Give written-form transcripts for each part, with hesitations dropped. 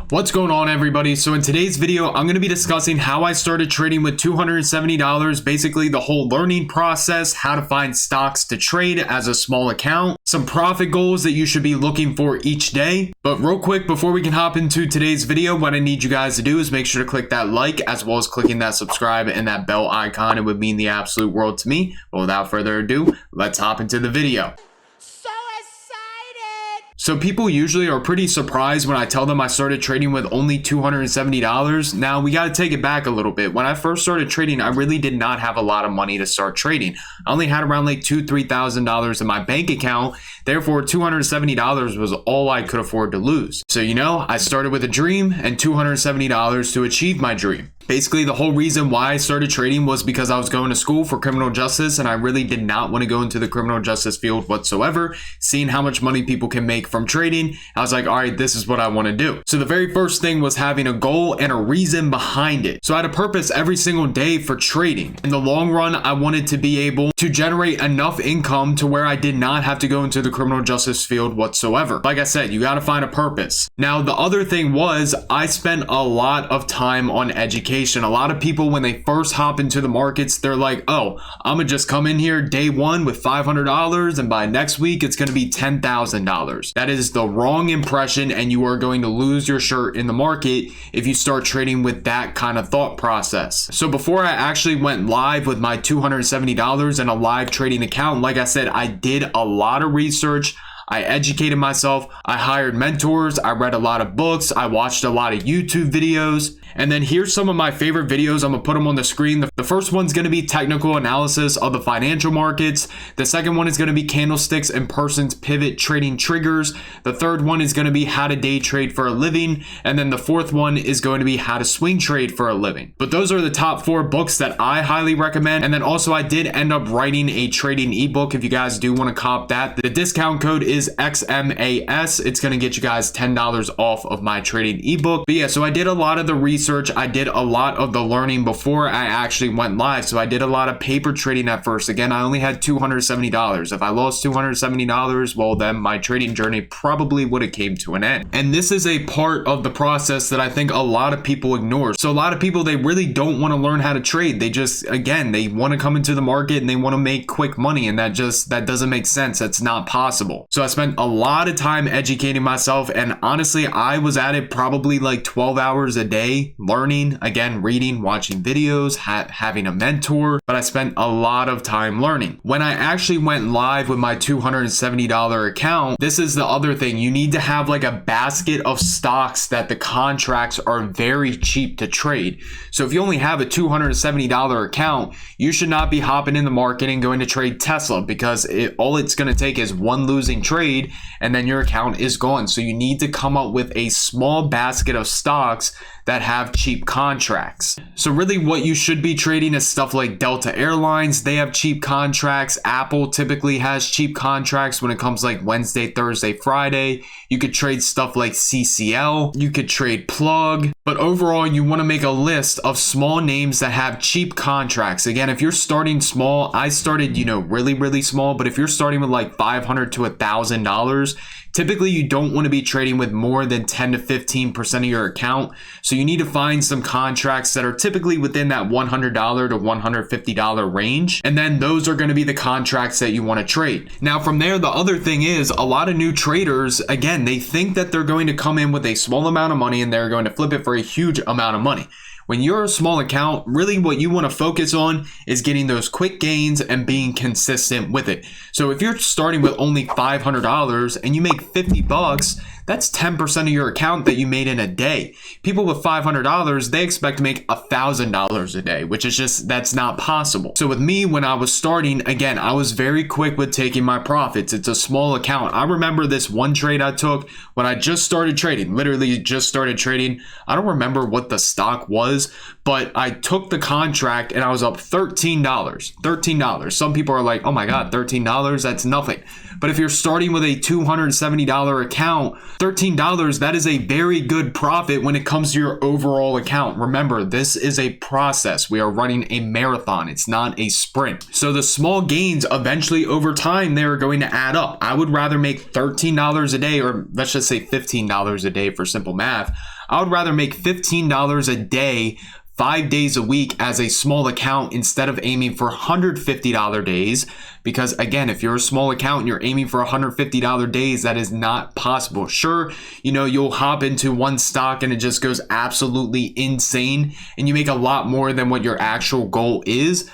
What's going on, everybody? So in today's video, I'm going to be discussing how I started trading with $270, basically the whole learning process, how to find stocks to trade as a small account, some profit goals that you should be looking for each day. But real quick, before we can hop into today's video, what I need you guys to do is make sure to click that like as well as clicking that subscribe and that bell icon. It would mean the absolute world to me. But without further ado, let's hop into the video. So people usually are pretty surprised when I tell them I started trading with only $270. Now we got to take it back a little bit. When I first started trading, I really did not have a lot of money to start trading. I only had around like $2,000-$3,000 in my bank account. Therefore, $270 was all I could afford to lose. So, I started with a dream and $270 to achieve my dream. Basically, the whole reason why I started trading was because I was going to school for criminal justice and I really did not want to go into the criminal justice field whatsoever. Seeing how much money people can make from trading, I was like, all right, this is what I want to do. So the very first thing was having a goal and a reason behind it. So I had a purpose every single day for trading. In the long run, I wanted to be able to generate enough income to where I did not have to go into the criminal justice field whatsoever. Like I said, you got to find a purpose. Now, the other thing was I spent a lot of time on education. A lot of people, when they first hop into the markets, they're like, oh, I'm gonna just come in here day one with $500 and by next week it's gonna be $10,000. That is the wrong impression, and you are going to lose your shirt in the market if you start trading with that kind of thought process. So before I actually went live with my $270 and a live trading account, like I said, I did a lot of research. I educated myself, I hired mentors, I read a lot of books, I watched a lot of YouTube videos, and then here's some of my favorite videos. I'm gonna put them on the screen. The first one's gonna be technical analysis of the financial markets. The second one is gonna be candlesticks and persons pivot trading triggers. The third one is gonna be how to day trade for a living. And then the fourth one is going to be how to swing trade for a living. But those are the top 4 books that I highly recommend. And then also I did end up writing a trading ebook if you guys do wanna cop that. The discount code is XMAS. It's gonna get you guys $10 off of my trading ebook. But yeah, so I did a lot of the research. I did a lot of the learning before I actually went live. So I did a lot of paper trading at first. Again, I only had $270. If I lost $270, well, then my trading journey probably would have came to an end. And this is a part of the process that I think a lot of people ignore. So a lot of people, they really don't want to learn how to trade. They just, again, they want to come into the market and they want to make quick money. And that doesn't make sense. That's not possible. So I spent a lot of time educating myself. And honestly, I was at it probably like 12 hours a day, learning, again, reading, watching videos, having a mentor, but I spent a lot of time learning. When I actually went live with my $270 account, this is the other thing. You need to have like a basket of stocks that the contracts are very cheap to trade. So if you only have a $270 account, you should not be hopping in the market and going to trade Tesla, because all it's going to take is one losing trade and then your account is gone. So you need to come up with a small basket of stocks that have cheap contracts. So really what you should be trading is stuff like Delta Airlines. They have cheap contracts. Apple typically has cheap contracts when it comes like Wednesday, Thursday, Friday. You could trade stuff like CCL. You could trade Plug. But overall, you want to make a list of small names that have cheap contracts. Again, if you're starting small, I started, really, really small. But if you're starting with like $500 to $1,000, typically you don't want to be trading with more than 10 to 15% of your account. So you need to find some contracts that are typically within that $100 to $150 range. And then those are going to be the contracts that you want to trade. Now from there, the other thing is a lot of new traders, again, they think that they're going to come in with a small amount of money and they're going to flip it for a huge amount of money. When you're a small account, really what you want to focus on is getting those quick gains and being consistent with it. So if you're starting with only $500 and you make 50 bucks, that's 10% of your account that you made in a day. People with $500, they expect to make $1,000 a day, which is just, that's not possible. So with me, when I was starting, again, I was very quick with taking my profits. It's a small account. I remember this one trade I took when I just started trading, literally just started trading. I don't remember what the stock was, but I took the contract and I was up $13. $13. Some people are like, oh my God, $13, that's nothing. But if you're starting with a $270 account, $13, that is a very good profit when it comes to your overall account. Remember, this is a process. We are running a marathon. It's not a sprint. So the small gains eventually over time, they are going to add up. I would rather make $13 a day, or let's just say $15 a day for simple math. I would rather make $15 a day 5 days a week as a small account instead of aiming for $150 days. Because again, if you're a small account and you're aiming for $150 days, that is not possible. Sure, you'll hop into one stock and it just goes absolutely insane and you make a lot more than what your actual goal is.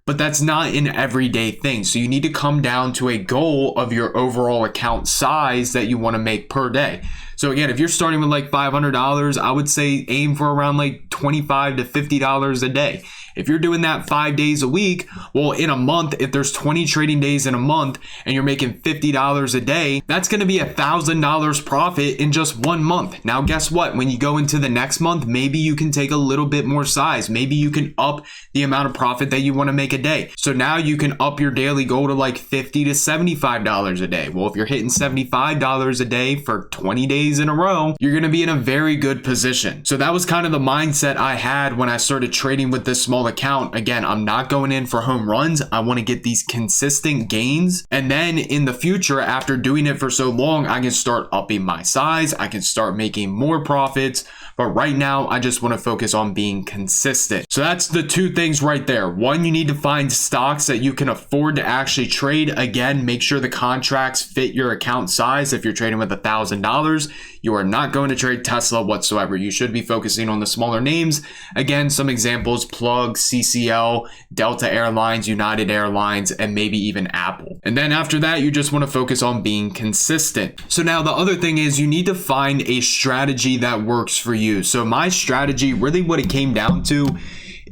But that's not an everyday thing. So you need to come down to a goal of your overall account size that you want to make per day. So again, if you're starting with like $500, I would say aim for around like $25 to $50 a day. If you're doing that 5 days a week, well, in a month, if there's 20 trading days in a month and you're making $50 a day, that's going to be $1,000 profit in just 1 month. Now, guess what? When you go into the next month, maybe you can take a little bit more size. Maybe you can up the amount of profit that you want to make a day. So now you can up your daily goal to like $50 to $75 a day. Well, if you're hitting $75 a day for 20 days in a row, you're going to be in a very good position. So that was kind of the mindset I had when I started trading with this small account. Again, I'm not going in for home runs. I want to get these consistent gains. And then in the future, after doing it for so long, I can start upping my size. I can start making more profits. But right now, I just want to focus on being consistent. So that's the two things right there. One, you need to find stocks that you can afford to actually trade. Again, make sure the contracts fit your account size. If you're trading with $1,000, you are not going to trade Tesla whatsoever. You should be focusing on the smaller names. Again, some examples: Plug, CCL, Delta Airlines, United Airlines, and maybe even Apple. And then after that, you just want to focus on being consistent. So now the other thing is you need to find a strategy that works for you. So my strategy, really what it came down to,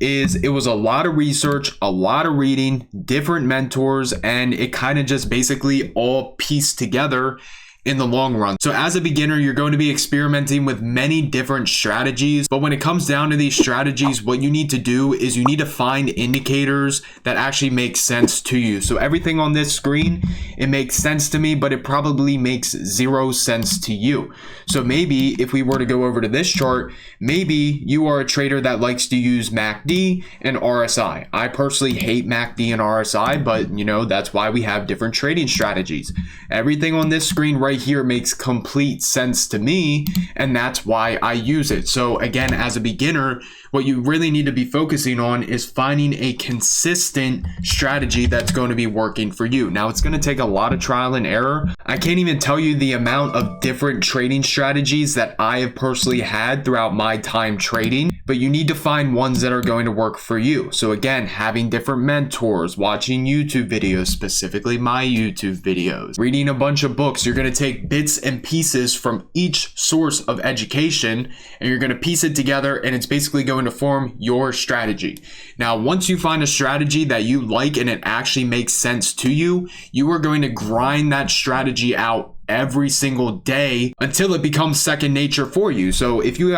is it was a lot of research, a lot of reading, different mentors, and it kind of just basically all pieced together in the long run. So as a beginner, you're going to be experimenting with many different strategies. But when it comes down to these strategies, what you need to do is you need to find indicators that actually make sense to you. So everything on this screen, it makes sense to me, but it probably makes zero sense to you. So maybe if we were to go over to this chart, maybe you are a trader that likes to use MACD and RSI. I personally hate MACD and RSI, but that's why we have different trading strategies. Everything on this screen right here makes complete sense to me, and that's why I use it. So again, as a beginner, what you really need to be focusing on is finding a consistent strategy that's going to be working for you. Now, it's going to take a lot of trial and error. I can't even tell you the amount of different trading strategies that I have personally had throughout my time trading, but you need to find ones that are going to work for you. So again, having different mentors, watching YouTube videos, specifically my YouTube videos, reading a bunch of books. You're going to take bits and pieces from each source of education and you're going to piece it together, and it's basically going to form your strategy. Now, once you find a strategy that you like and it actually makes sense to you, you are going to grind that strategy out every single day until it becomes second nature for you. So if you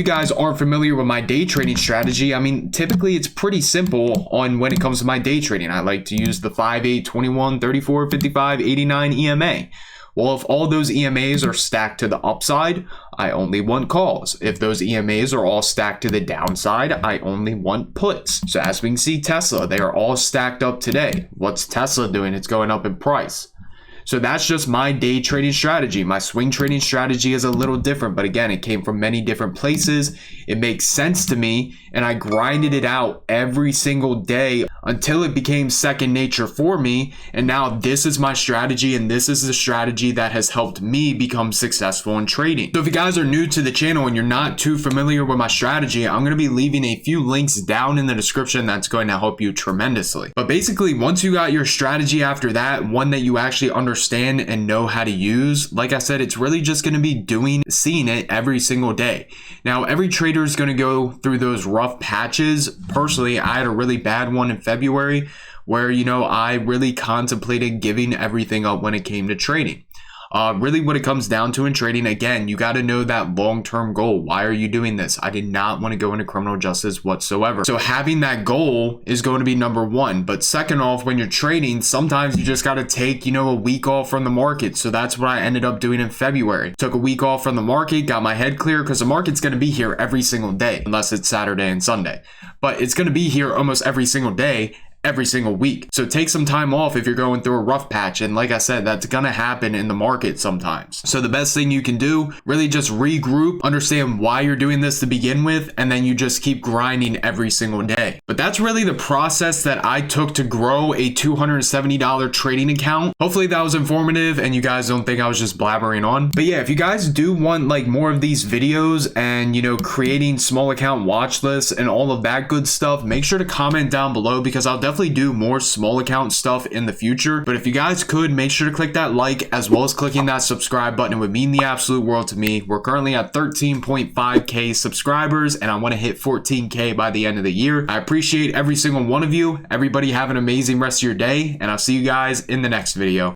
guys aren't familiar with my day trading strategy, I mean, typically it's pretty simple on when it comes to my day trading. I like to use the 5, 8, 21, 34, 55, 89 EMA. Well, if all those EMAs are stacked to the upside, I only want calls. If those EMAs are all stacked to the downside, I only want puts. So as we can see, Tesla, they are all stacked up today. What's Tesla doing? It's going up in price. So that's just my day trading strategy. My swing trading strategy is a little different, but again, it came from many different places. It makes sense to me, and I grinded it out every single day until it became second nature for me. And now this is my strategy, and this is the strategy that has helped me become successful in trading. So if you guys are new to the channel and you're not too familiar with my strategy, I'm going to be leaving a few links down in the description that's going to help you tremendously. But basically, once you got your strategy after that, one that you actually understand and know how to use, like I said, it's really just going to be seeing it every single day. Now, every trader is going to go through those rough patches. Personally, I had a really bad one in February where, I really contemplated giving everything up when it came to trading. Really what it comes down to in trading, again, you got to know that long-term goal. Why are you doing this? I did not want to go into criminal justice whatsoever. So having that goal is going to be number one. But second off, when you're trading, sometimes you just got to take, a week off from the market. So that's what I ended up doing in February. Took a week off from the market, got my head clear, because the market's going to be here every single day, unless it's Saturday and Sunday. But it's going to be here almost every single day. every single week. So take some time off if you're going through a rough patch. And like I said, that's gonna happen in the market sometimes. So the best thing you can do, really just regroup, understand why you're doing this to begin with, and then you just keep grinding every single day. But that's really the process that I took to grow a $270 trading account. Hopefully that was informative and you guys don't think I was just blabbering on. But yeah, if you guys do want like more of these videos and, you know, creating small account watch lists and all of that good stuff, make sure to comment down below because I'll definitely do more small account stuff in the future. But if you guys could, make sure to click that like as well as clicking that subscribe button. It would mean the absolute world to me. We're currently at 13.5k subscribers and I want to hit 14k by the end of the year. I appreciate every single one of you. Everybody have an amazing rest of your day and I'll see you guys in the next video.